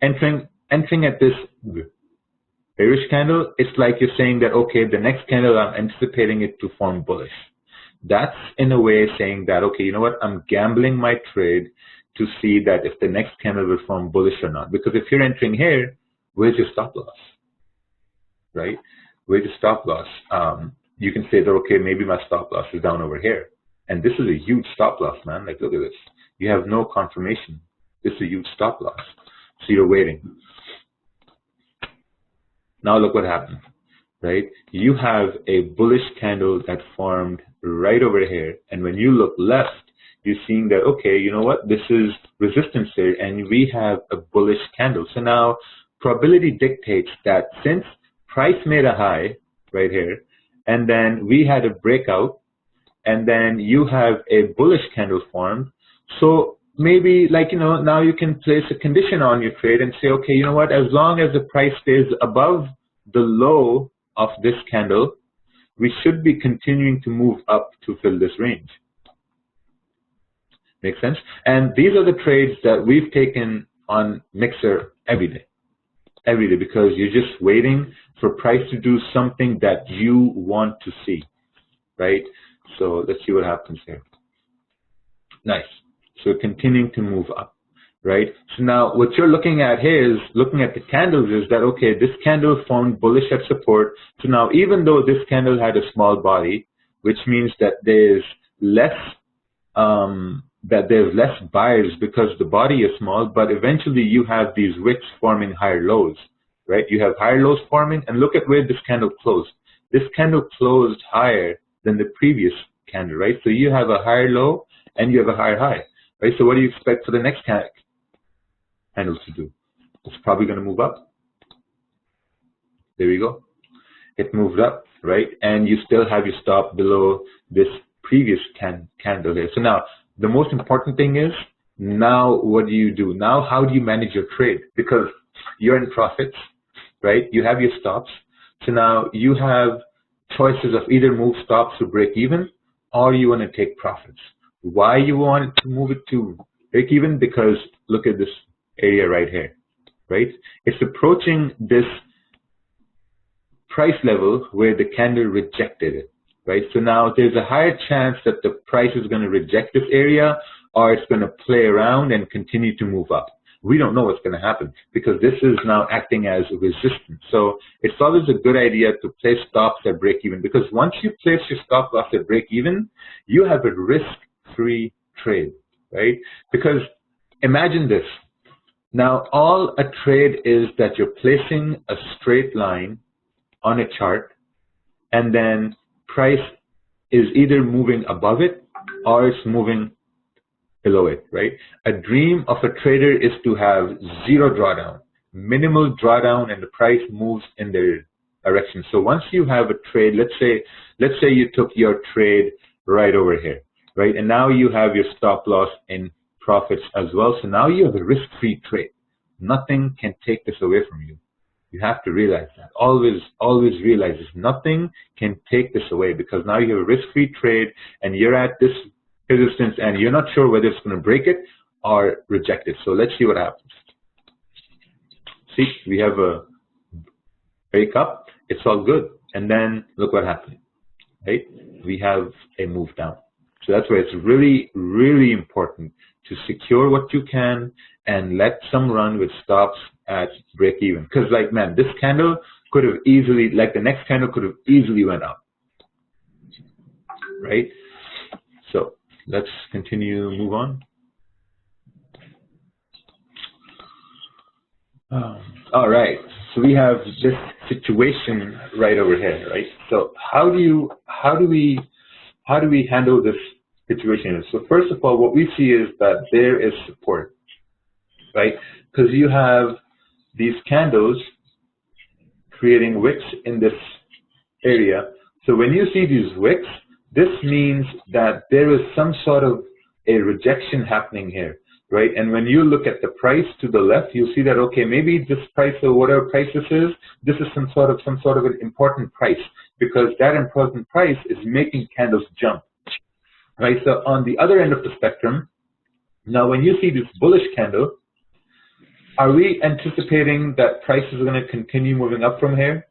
entering at this bearish candle, it's like you're saying that, okay, the next candle, I'm anticipating it to form bullish. That's in a way saying that, okay, you know what, I'm gambling my trade to see that if the next candle will form bullish or not. Because if you're entering here, where's your stop loss, right? Where's your stop loss? You can say that, okay, maybe my stop loss is down over here. And this is a huge stop loss, man. Like, look at this. You have no confirmation. This is a huge stop loss. So you're waiting. Now look what happened, right? You have a bullish candle that formed right over here. And when you look left, you're seeing that, okay, you know what? This is resistance here, and we have a bullish candle. So now probability dictates that since price made a high right here, and then we had a breakout, and then you have a bullish candle formed. So maybe, like, you know, now you can place a condition on your trade and say, okay, you know what, as long as the price stays above the low of this candle, we should be continuing to move up to fill this range. Make sense? And these are the trades that we've taken on Mixer every day, because you're just waiting for price to do something that you want to see, right? So let's see what happens here. Nice. So continuing to move up, right? So now what you're looking at here is, looking at the candles, is that, okay, this candle formed bullish at support. So now even though this candle had a small body, which means that there's less buyers because the body is small, but eventually you have these wicks forming higher lows, right? You have higher lows forming, and look at where this candle closed. This candle closed higher than the previous candle, right? So you have a higher low and you have a higher high, right? So what do you expect for the next candle to do? It's probably going to move up. There we go. It moved up, right? And you still have your stop below this previous candle here. So now the most important thing is, now what do you do? Now how do you manage your trade? Because you're in profits, right? You have your stops. So now you have choices of either move stops to break even, or you want to take profits. Why you want to move it to break even? Because look at this area right here, right? It's approaching this price level where the candle rejected it, right? So now there's a higher chance that the price is going to reject this area, or it's going to play around and continue to move up. We don't know what's going to happen, because this is now acting as resistance. So it's always a good idea to place stops at break even, because once you place your stop loss at break even, you have a risk-free trade, right? Because imagine this. Now all a trade is that you're placing a straight line on a chart, and then price is either moving above it or it's moving below it, right? A dream of a trader is to have zero drawdown, minimal drawdown, and the price moves in their direction. So once you have a trade, let's say you took your trade right over here, right? And now you have your stop loss in profits as well. So now you have a risk-free trade. Nothing can take this away from you. You have to realize that. Always realize this. Nothing can take this away, because now you have a risk-free trade and you're at this resistance and you're not sure whether it's going to break it or reject it. So let's see what happens. See, we have a break up. It's all good. And then look what happened, right? We have a move down. So that's why it's really, really important to secure what you can and let some run with stops at break even. Because, like, man, this candle could have easily, like the next candle could have easily went up, right? So let's continue, move on. All right, so we have this situation right over here, right? So how do we handle this situation? So first of all, what we see is that there is support, right? Because you have these candles creating wicks in this area. So when you see these wicks, this means that there is some sort of a rejection happening here, right? And when you look at the price to the left, you'll see that, okay, maybe this price or whatever price this is some sort of an important price, because that important price is making candles jump, right? So on the other end of the spectrum, now when you see this bullish candle, Are we anticipating that prices are going to continue moving up from here?